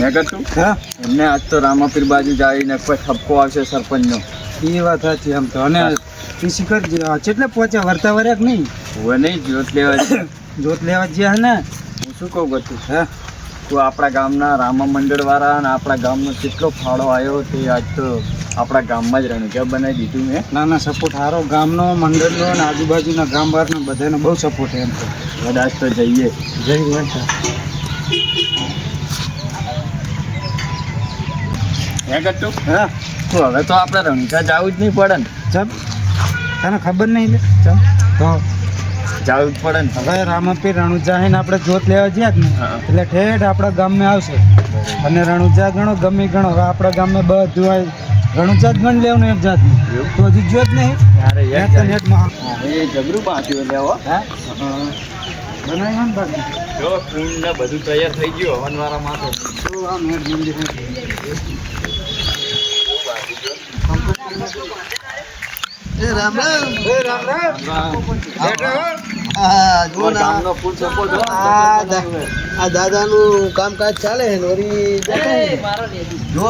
મેં કહ્યું હા એમને આજ તો રામાપીર બાજુ જઈને કોઈ ઠપકો આવશે સરપંચનો. એ વાત સાચી આમ તો અને પીસી કરજે કેટલે પહોંચ્યા વર્તા વર્યા નહીં હવે નહીં જોત લેવા. જોત લેવા જ્યાં હે ને હું શું કહું ગતું હા તું આપણા ગામના રામા મંડળ વાળા અને આપણા ગામનો કેટલો ફાળો આવ્યો તે આજ તો આપણા ગામમાં જ રણુજા બનાવી દીધું મેં. ના ના સપોર્ટ સારો ગામનો મંડળનો અને આજુબાજુના ગામ બહારનો બધાનો બહુ સપોર્ટ એમ તો કદાચ તો જઈએ. જય માતા મેં કહ્યું હા તો હવે તો આપણે રણુજા જવું જ નહીં પડે ને. ચમ તને ખબર નહીં લે ચમ તો જવું જ પડે ને. હવે રામાપીર રણુજા ને આપણે જોત લેવા જ્યાં જ ને હા. એટલે ઠેઠ આપણા ગામમાં આવશે અને રણુજા ગણો ગમે ગણો હવે આપણા ગામમાં બધું હોય રણુજા જ ગણ લેવું ને એક જાતનું એવું? તો હજી જો જ નહીં અરે નેટ તો નેટમાં એ જબરું બાંધ્યું લેવો. હા બનાવ્યા ને બાકી જો ફૂલ ને બધું તૈયાર થઈ ગયું હવનવાળા માટે. તો આ નેટ મંદિર રામ રામ એ રામ રામ બેઠા હો. આ જો ના ગામનો ફૂલ સપોર્ટ હો. આ દાદાનું કામકાજ ચાલે છે ને વળી બેઠા છે. જો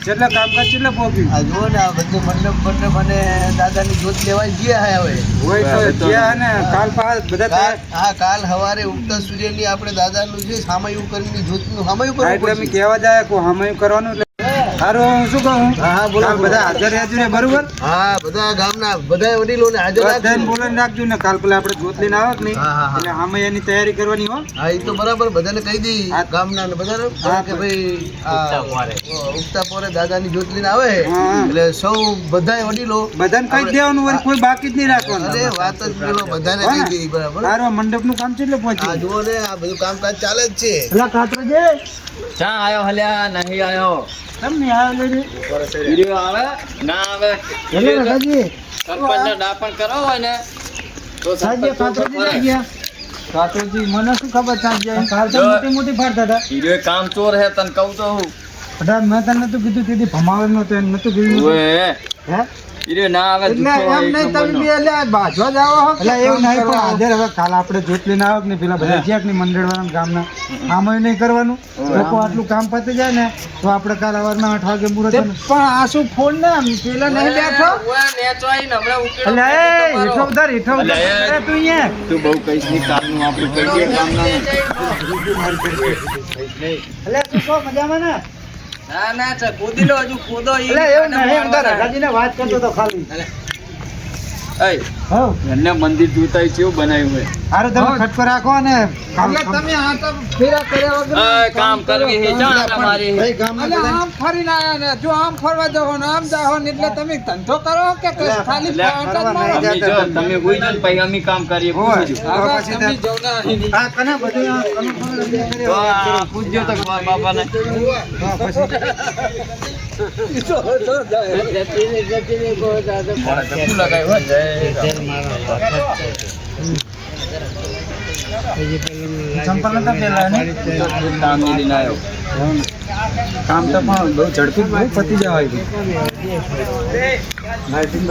કેટલા કામકાજ કેટલા પોગ્યું આ જો ને આ બધું મંડપ અને દાદાની જોત લેવા ગયા હે હવે હોય તો જ્યાં ને કાલ પાસ બધા તૈયાર. કાલ સવારે ઉગતા સૂર્યની આપણે દાદાનું છે સામયું કરીને જોતનું સામયું હા, એટલે કરવું અમે પડશે. કહેવા જાય કો હમણાં કરવાનું એટલે સારું હું શું કહું હા, બોલો, કાલ બોલો. બધા હાજર રહેજો ને બરોબર હા બધા ગામના બધા વડીલોને હાજર બધાને રાખજો. બોલાવીને રાખજો ને કાલ પેલા આપણે જોત લઈને આવો કે નહીં હા, હા, હા. એટલે આમાં એની તૈયારી કરવાની હો હા એ તો બરાબર બધાને કહી દી હા. ગામના ને બધાને હા, કે ભાઈ આ ઉગતા પોરે દાદાની જોત લઈને આવે હા. એટલે સૌ બધાય વડીલો બધાને કહી જ દેવાનું વળી કોઈ બાકી જ નહીં રાખવાનું અરે વાત જ પેલો બધાને હા કહી ને? દી બરાબર સારું મંડપનું કામ છે એટલે આ પહોંચ્યું જુઓ ને આ બધું કામકાજ ચાલે જ છે પેલા કાતરજે ચા આયો હલ્યા નહીં આયો. તમને આવ્યો લે હીરો આવે ના આવે. એટલે રઘાજી સરપંચને ડાપણ કરવો હોય ને તો સાંજે કાતરજી લઈ ગયા કાતરજી મને શું ખબર સાંજે કાલ તો જો. મોટી મોટી ફાડતા હતા હીરો કામ ચોર હે તને કહું તો હું. અઢાર મેં તને નતું કીધું તેથી ભમાવે નતું એને નતું કીધું ઓએ હે હીરો ના આવે એટલે જુઠ્ઠો હોય એમ એક નહીં તમે નંબરનો. બે એટલે બાજવા જ આવો એટલે એવું નહીં પણ હાજર હવે કાલ આપણે જોત લઈને આવો કે નહીં પેલા બધા જ્યાં કે નહીં મંડળવાળા ગામના આમાં નહીં કરવાનું લોકો આટલું કામ પતી જાય ને તો આપણે કાલ સવારના 8 વાગે મુહૂર્ત પણ આ શું ફોન ને આમ પેલા નહીં બેઠો ઓએ નેચવાઈ ને હમણાં ઉકેલો એટલે એ હેઠો ઉધાર હેઠો અલે, ઉધાર એ. અરે તું અહીંયા તું બહુ કહીશ નહીં કામનું આપણું કહીએ કામના એટલે તું કહો મજામાં ને ના ના છે કૂદી લો હજુ કૂદો એટલે એવું નહીં ઉધાર રાજાજીને વાત કરતો તો ખાલી હો એને મંદિર જોતા કેવું બનાવ્યું હોય. હારું તમે ખટકો રાખો ને તમે આ તો ફેરા કર્યા વગર કામ કરવી હે જાણ તમારી. ભાઈ ગામમાં એટલે બધા આમ ફરીને આયા ને જો આમ ફરવા જાઓ ને આમ જાઓ ને એટલે તમે ધંધો કરો કે ખાલી એટલે ફરવા જ ફરવા મારો? નહીં તમે જો તમે હોઈ જાઓ ને પછી અમે કામ કરીએ હોય. પૂછજો. હવે પછી તમે જાઓ ને અહીં. હા કને બધું આ કને ફરવા તો આ પૂછજો તો બાપાને. હા પછી મારે ચપ્પુ લગાવ્યું હોય. ચંપલ નતા પહેલા ને કામ લઈને આવ્યો. કામ તો પણ બહુ ઝડપી બહુ પતી જવાય છે લાઇટિંગ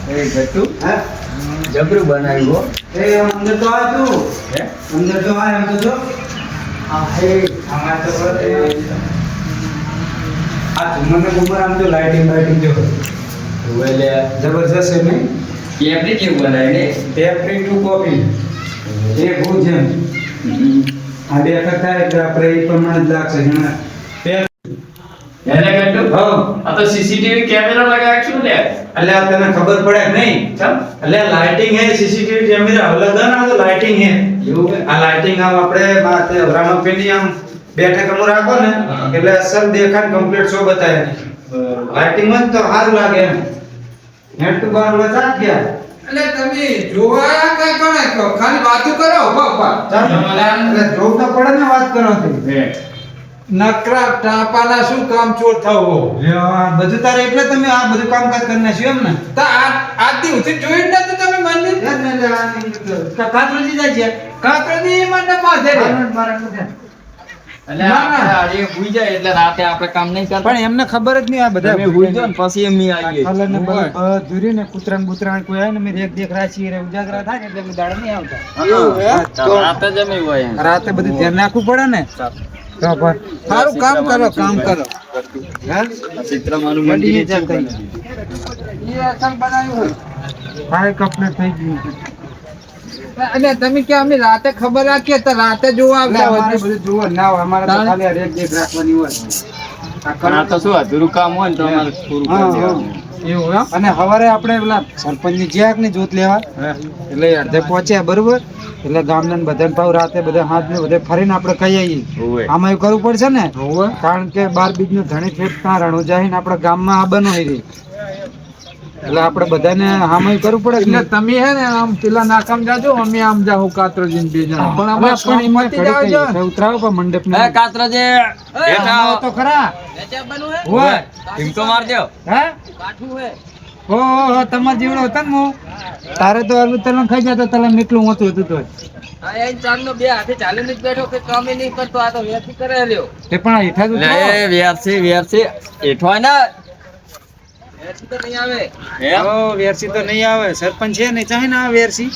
એ ગટુ હા જબરું બનાવ્યું હો. એ અંદર તો આ તું હે? અંદર તો આ એમ તો જો આ હે આમાં તો આ ઝુમરને બુમર આમ તો લાઇટિંગ જો ઓય લે જબરજસ્ત છે નહીં કેપરી કેવું બનાવ્યું ને. ટેપ પ્રિન્ટ ટુ કોપી એક હું જેમ આ બે વખત થાય એટલે આપણે એ પ્રમાણે જ લાગશે જેને એને ગટુ હા આ તો સીસીટીવી કેમેરા લગાવ્યા શું લે. એટલે આ તને ખબર પડે કે નહીં ચમ એટલે લાઇટિંગ હે સીસીટીવી કેમેરા અલગ હે ના તો લાઇટિંગ હે એવું હે? આ લાઇટિંગ આમ આપણે બાતે રામાપીરની આમ બેઠક અમુ રાખો ને હા. એટલે અસર દેખાય કમ્પ્લીટ શો બતાવે લાઇટિંગ માં જ તો સારું લાગે એમ નેટ ટુ બાર બતા ગયા એટલે તમે જોવા કઈ કોને કહો ખાલી વાતો કરો ઉભા ઉભા એટલે જોવું તો પડે ને વાત કરવાથી હે. નકરા ટાપાના શું કામ ચોર થવો બધું તારે એટલે તમે આ બધું કામકાજ કરી નાખ્યું એમ ને તો આજથી ઉઠી જોઈ જ નતું તમે મંદિર કાતરજી જાય છે કાતરની મને માથે રે. એટલે આપણે આડીએ હુઈ જાય એટલે રાતે આપણે કામ નહીં કરતા. પણ એમને ખબર જ નહીં આ બધા તમે હુઈ જાઓ ને પછી અમે આવીએ. કલર ને ધૂરી ને કૂતરા બુતરા કોઈ આવે ને મેં દેખ દેખ રાશી રે ઉજાગરા થાય ને એટલે અમે દાડા નહીં આવતા. તો રાતે જ અમે હોય એમ. રાતે બધું ધ્યાન રાખવું પડે ને. તો પણ સારું કામ કરો કામ કરો. હા? આ ચિત્રમાનું મંડી મંદિર ચાલ છે. થઈ એ અસલ બનાવ્યું હોય. હા કપને થઈ ગયું અને તમે કે અમે રાતે ખબર રાખીએ તો રાતે જોવા એટલે આવતા અમારે હોય. બધું જુઓ ના હોય અમારે તો ખાલી આ રેખ દેખ રાખવાની હોય પણ આ તો શું અધૂરું કામ હોય ને તો અમારે પૂરું હા, કરી હા. દેવાનું. એવું એમ? અને સવારે આપણે પેલા સરપંચ ની જ્યાક ની જોત લેવા એટલે અડધે પહોંચ્યા બરોબર એટલે ગામના ને બધાને પાછું રાતે બધા હાથ ને બધે ફરીને આપણે કહી આવીએ હોવે. આમાં એવું કરવું પડશે ને કારણ કે 12 બીજ નું ધણી ફેટ ત્યાં રણો જાય ને આપણા ગામમાં આ બનવાઈ રહી એટલે આપણે બધાને આમાં એવું કરવું પડે કે એટલે નહીં? તમે હે ને આમ પેલા નાકામ જાજો અમે આમ જાહું કાતરજી ને બે જણા. પણ અમે આમાં પણ એમાં સંમતિ જ આવી જાય ને. ઉતરાવો પણ મંડપ એ કાતરાજે, હેઠા આવો. તો ખરા હોય ટીમ તો મારજો. હે ઓહો તમાર જેવડો હતો ને હું તારે તો આલું તલમ ખાઈ જતો તલમ એટલું મોટું હતું તો તે પણ આ હેઠા જ લે ઉતરાવો. વેરસી એઠવાય ને. એમ? ઓ વેરસી તો નહીં આવે સરપંચ છે ને ચાહે ને આવે વેરસી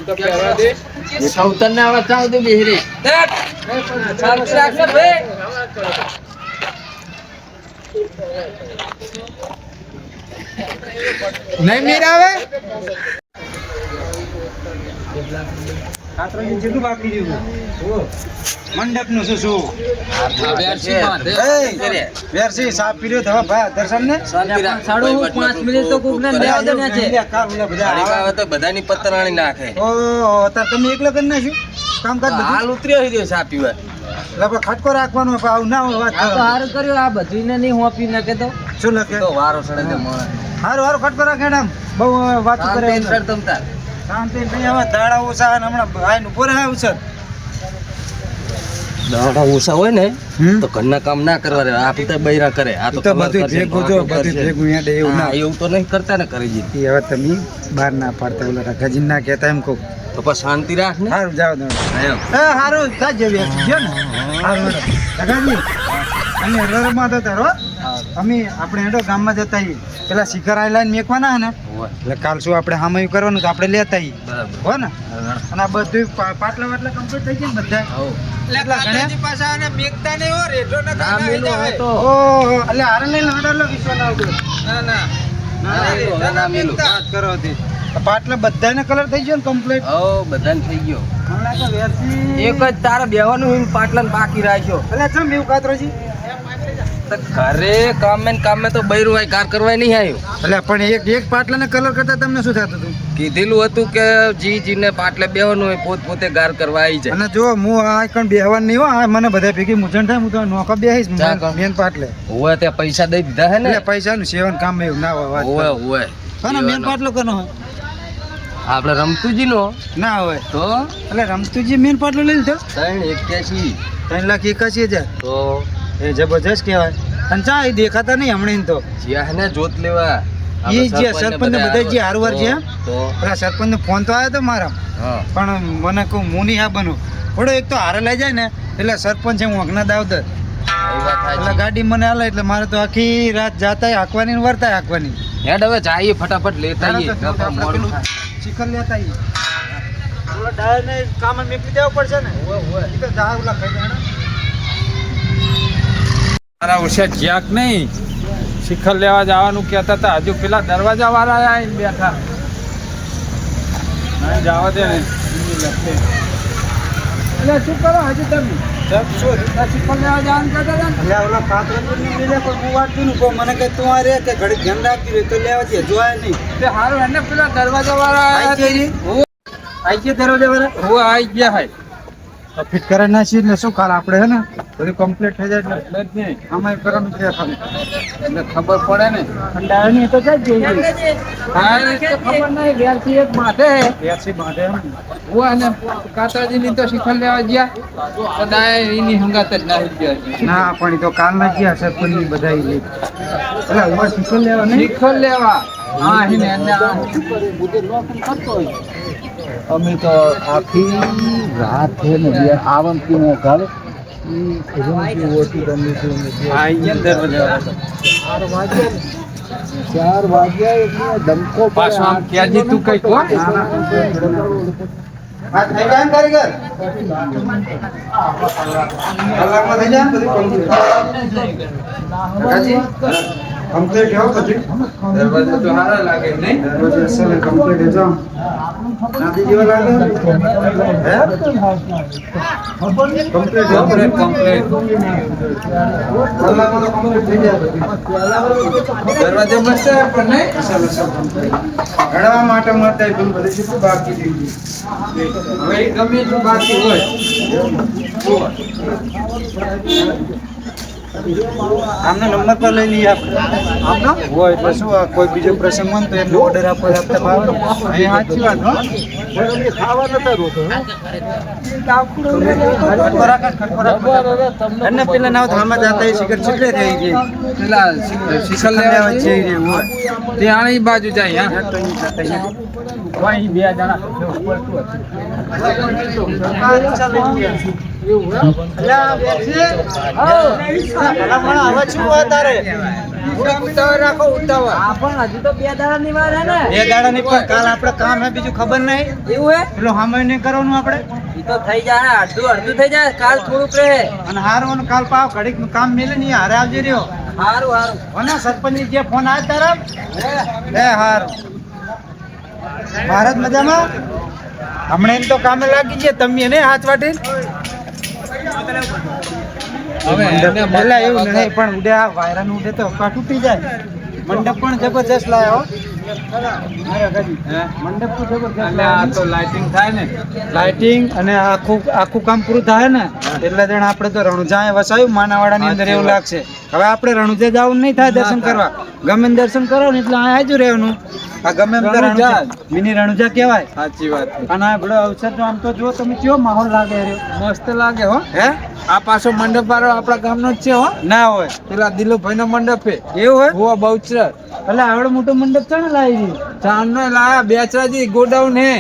એઠા ઉતર ને આવે ત્યાં સુધી બેહી રહી. નહીં મેર આવે કાતરાજી જેટલું બાકી રહ્યું મંડપ નું શું શું વેરસી સાપ પીર્યો તો હવે ભાઈ દર્શન ને બધાની પતરાણી નાખે ઓહો અત્યારે તમે એકલા કરી નાખ્યું કામકાજ બધું હાલ ઉતર્યો હોય સા પીવા એટલે આપણે ખટકો રાખવાનો હોય, પણ આવું ના હોય વાત કરો. શું લખે તો વારો સડે તે મળે હારું હારું ખટકો રાખે ને આમ બહુ વાત કરે શાંતિ નહીં હવે દાડા ઓછા અને હમણાં ભાઈ નું પોરે આવે છે દાડા ઓછા હોય ને તો ઘરના કામ ના કરવા દે આ તો બૈરા કરે આ તો તો કમાલ બધું કરશે, ભેગું જો બધું ભેગું હેડે એવું ના એવું તો નહીં કરતા ને કરી દીધી એ હવે તમે બહાર ના પાડતા ઓલા રખાજી ના કહેતા એમ કહું તો પછી શાંતિ રાખ ને સારું જાવ દો એમ. સારું તા જેવી છે ને સારું હેડો રખાજી અમે રરમાં તો તારો અમે આપણે હેડો ગામમાં જતા આવીએ પેલા શિખર આઈલાઈન મેકવાના હે ને એટલે કાલ શું આપણે હામયું કરવાનું તો આપણે લેતા આવીએ બરાબર હો ને અને આ બધું પાટલા વાટલા કમ્પ્લીટ થઈ ગયા ને બધા એટલા ગણ્યા પાછા આને મેકતા નહીં હો રેઠો ના ના મેલું હવે તો ઓહો એટલે હારે લઈને હડાલો વિશ્વાસ આવતો ના ના ના મેલું વાત કરો હતી પાટલા બધાને કલર થઈ ગયો ને કમ્પ્લીટ હો બધાને થઈ ગયો હમણાં તો વેરસી એક જ તારે બેવાનું હોય ને પાટલાને બાકી રાખ્યો એટલે ચમ એવું કાતરોજી તો ઘરે કામે તો બૈરું હોય કાર કરવા નહીં આવ્યું એટલે પણ એક પાટલાને કલર કરતા તમને શું થતું હતું કીધેલું હતું કે જીને પાટલે બેવાનું હોય પોતે ગાર કરવા આવી જાય અને જો હું આ કણ બેહવાનું નહીં હો આ મને બધા ભેગી મૂંઝવણ થાય હું તો નોકા બેહીશ ચા કર. મેન પાટલે હોય ત્યાં પૈસા દઈ દીધા હે ને એટલે પૈસાનું સેવન કામ એવું ના હોય વાત હોય કરો. હોય કોનો મેન પાટલો કોનો હોય આપણે રમતુજી નો ના હોય તો એટલે રમતુજી મેન પાટલો લઈ લીધો 381 3,81,000 તો એ જબરજસ્ત કહેવાય અને ચા એ દેખાતા નહીં હમણાં તો જ્યાં ને જોત લેવા એ જે સરપંચ ને બધા જે હારવાર છે તો પેલા સરપંચ નો ફોન તો આવ્યો તો મારા હા પણ મને કહું હું નહીં હા બનું થોડો એક તો હારે લઈ જાય ને એટલે સરપંચ છે હું અગના દાવદર એ વાત એટલે સાચી ગાડી મને હાલે એટલે મારે તો આખી રાત જાતા હાંકવાની ને વર્તાય હાંકવાની હેડ હવે જઈએ ફટાફટ લેતા આવીએ આપણે પેલું શિખર લેતા આવીએ ઓલા ડાયર ને કામ મેકલી દેવું પડશે ને ઈ તો જા ઓલા ખાઈ જાય ને. મારા ઉસે જ્યાક નહીં શિખર લેવા જવાનું કહેતા હતા હજુ પેલા દરવાજા વાળા આવીને બેઠા નહીં જવા દે ને એટલે શું કરો હજુ તમે શિખર લેવા જવાનું કહેતા હતા ને? એટલે ઓલા કાતરપુરની મિલે પણ હું વાંચતું ને કહું મને કે તું આ રે કે ઘડી ધ્યાન રાખતી રહે તો લેવા દે જોવાય નહીં તે હારું એને પેલા દરવાજા વાળા આઈ આયા ગઈ આઈ ગયા દરવાજા વાળા હું આવી ગયા હાય તો ફિટ કરાવી નાખીએ એટલે શું કાલ આપણે હે ને બધું કમ્પ્લીટ થઈ જાય એટલે એટલે જ નહીં આમાં કરવાનું છે ખાલી એટલે ખબર પડે ને ઠંડા નહીં તો જાય જઈ હા એ તો ખબર નહીં ઘેરથી એક માથે બેસી બાંધે એમ ને. હું અને કાતરાજીની તો શિખર લેવા ગયા તો દાય એની હંગાત જ ના ગયા. ના પણ ઈ તો કાલ ના ગયા સરપંચ બધા ઈ લે. એટલે હું શિખર લેવા નહીં. શિખર લેવા હા હિને અને આ અમે તો આખી રાત છે ને આવંતી નો ઘર આ ઇન્જન દરવાજા 4 વાગ્યા એટલે ધમકો પાછો આમ ક્યાંજી તું કઈ કહો. આ થઈ જાય ને કારીગર કલાકમાં થઈ જાય ને બધું કાકાજી કમ્પ્લીટ હો બધું દરવાજા તો સારા લાગે નહીં. દરવાજા અસલ કમ્પ્લીટ હે જો નાથી જેવા લાગે હે કમ્પ્લીટ કમ્પ્લીટ કલાકમાં તો કમ્પ્લીટ થઈ જાય બધું દરવાજા મસ્ત છે પણ નહીં. અસલ કમ્પ્લીટ ઘડવા માટે મળતા બધું બધું કેટલું બાકી થઈ ગયું હવે ઈ ગમે એટલું બાકી હોય આમનો નંબર પર લઈ લઈએ આપણે આમનો હોય એટલે શું આ કોઈ બીજો પ્રસંગ હોય ને તો એમને ઓર્ડર આપવા આપતા ભાવે અહીં સાચી વાત હો અને પેલા ના ધામા જાતા એ શિખર છેટલે રહી ગઈ પેલા શિખર લેવા છે રે હોય તે આણી બાજુ જાય હા અહીં બે જણા કાલ આપડે કામ હે બીજું ખબર નહીં એવું હે પેલો હામય નહીં કરવાનું આપડે ઈ તો થઈ જાય અડધું થઈ જાય કાલ થોડુંક રહે અને હારું કાલ પાવ ઘડીક કામ મેલે નહીં હારે આવજે રહ્યો હારું હારું અને સરપંચ જે ફોન આવ્યો તારા હારું ભારત મજામાં હમણાં એમ તો કામે લાગી ગયા તમે એને હાથ વાટી હવે એને પેલા એવું નહીં પણ ઉડે આ વાયરાનું ઉડે તો અફવા તૂટી જાય મંડપ પણ જબરજસ્ત લાયો મંડપ તો જબરજસ્ત અને આ તો લાઇટિંગ થાય ને લાઇટિંગ અને આખું કામ પૂરું થાય ને એટલે જણ આપણે તો રણુજા વસાયું માનાવાડાની અંદર એવું લાગશે હવે આપણે રણુજા જવાનું નહીં થાય દર્શન કરવા ગમે એમ દર્શન કરો ને એટલે આ આજુ રહેવાનું આ ગમે એમ તો રણુજા મિની રણુજા કહેવાય સાચી વાત છે. અને આ બધો અવસર તો આમ તો જો તમે કેવો માહોલ લાગે રહ્યો મસ્ત લાગે હો. હે આ પાછો મંડપ વાળો આપણા ગામનો જ છે હો. ના હોય પેલા દિલુભાઈ નો મંડપ છે એવું હોય હુવા બહુચર એટલે આવડો મોટો મંડપ છે ને લાવી ચાંદનો લાયા બેચરાજી ગોડાઉન હે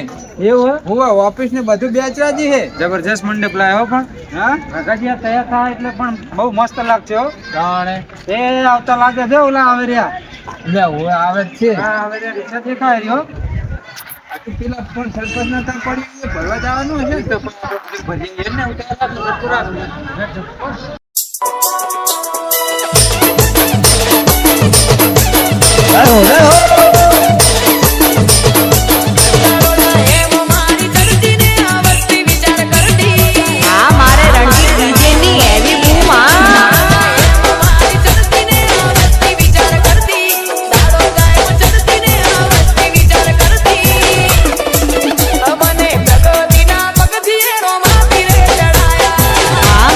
એવું હોય હુવા ઓફિસ ને બધું બેચરાજી હે. જબરજસ્ત મંડપ લાવ્યો પણ હા કાકાજી આ તૈયાર થાય એટલે પણ બહુ મસ્ત લાગશે હો જાણે એ આવતા લાગે છે ઓલા આવે રહ્યા લે હુવા આવે જ છે. હા આવે રહ્યા રિક્ષા દેખાય રહ્યો આ તો પેલા પણ સરપંચ ના ત્યાં પડી ભરવા જવાનું હશે ને તો ભરી એને મારે રણજીત ડીજે ની એવી બૂમ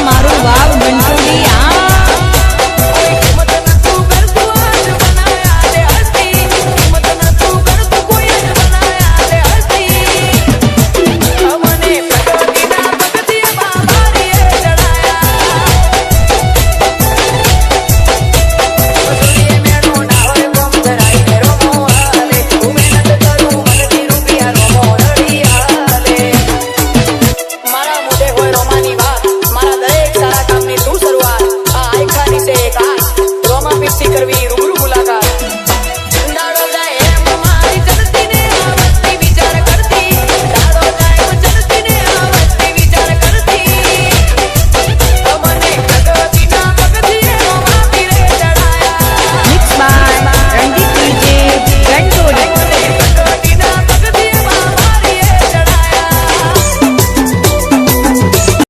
મારું વાવ બંટુડી કરવી